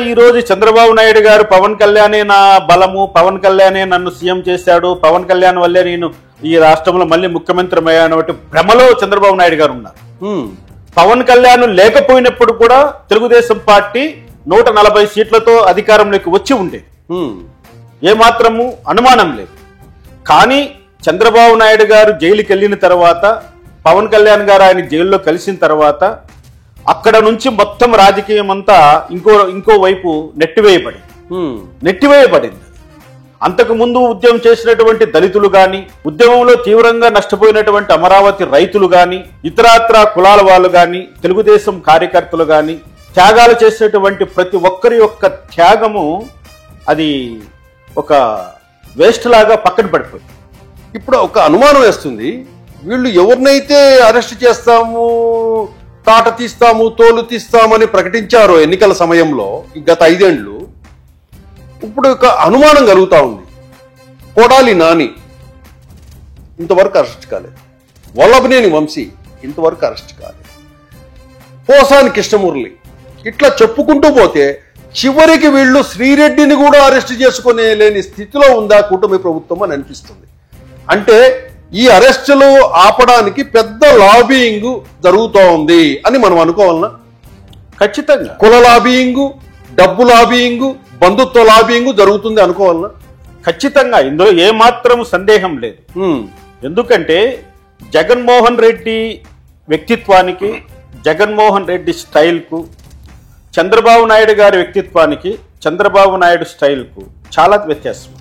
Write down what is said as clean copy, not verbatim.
ఈ రోజు చంద్రబాబు నాయుడు గారు పవన్ కళ్యాణే నా బలము, పవన్ కళ్యాణే నన్ను సీఎం చేశాడు, పవన్ కళ్యాణ్ వల్లే నేను ఈ రాష్ట్రంలో మళ్ళీ ముఖ్యమంత్రి అయ్యాను భ్రమలో చంద్రబాబు నాయుడు గారు ఉన్నారు. పవన్ కళ్యాణ్ లేకపోయినప్పుడు కూడా తెలుగుదేశం పార్టీ 140 సీట్లతో అధికారంలోకి వచ్చి ఉండేది, ఏమాత్రము అనుమానం లేదు. కానీ చంద్రబాబు నాయుడు గారు జైలుకి వెళ్ళిన తర్వాత, పవన్ కళ్యాణ్ గారు ఆయన జైల్లో కలిసిన తర్వాత అక్కడ నుంచి మొత్తం రాజకీయం అంతా ఇంకో వైపు నెట్టివేయబడింది. అంతకు ముందు ఉద్యమం చేసినటువంటి దళితులు గాని, ఉద్యమంలో తీవ్రంగా నష్టపోయినటువంటి అమరావతి రైతులు గాని, ఇతరాత్ర కులాల వాళ్ళు గాని, తెలుగుదేశం కార్యకర్తలు గాని, త్యాగాలు చేసినటువంటి ప్రతి ఒక్కరి యొక్క త్యాగము అది ఒక వేస్ట్ లాగా పక్కన పడిపోయింది. ఇప్పుడు ఒక అనుమానం వేస్తుంది, వీళ్ళు ఎవరినైతే అరెస్ట్ చేస్తాము, తాట తీస్తాము, తోలు తీస్తామని ప్రకటించారో ఎన్నికల సమయంలో గత 5 ఏళ్లు, ఇప్పుడు ఒక అనుమానం కలుగుతా ఉంది. కొడాలి నాని ఇంతవరకు అరెస్ట్ కాలేదు, వల్లభనేని వంశీ ఇంతవరకు అరెస్ట్ కాలేదు, పోసాని కృష్ణమురళి, ఇట్లా చెప్పుకుంటూ పోతే చివరికి వీళ్ళు శ్రీరెడ్డిని కూడా అరెస్ట్ చేసుకునే లేని స్థితిలో ఉందా కూటమి ప్రభుత్వం అని అనిపిస్తుంది. అంటే ఈ అరెస్టులు ఆపడానికి పెద్ద లాబియింగ్ జరుగుతూ ఉంది అని మనం అనుకోవాలన్నా? ఖచ్చితంగా కుల లాబియింగ్, డబ్బు లాబియింగ్, బంధుత్వ లాబియింగ్ జరుగుతుంది అనుకోవాలన్నా? ఖచ్చితంగా, ఇందులో ఏమాత్రం సందేహం లేదు. ఎందుకంటే జగన్మోహన్ రెడ్డి వ్యక్తిత్వానికి, జగన్మోహన్ రెడ్డి స్టైల్కు, చంద్రబాబు నాయుడు గారి వ్యక్తిత్వానికి, చంద్రబాబు నాయుడు స్టైల్కు చాలా వ్యత్యాసం.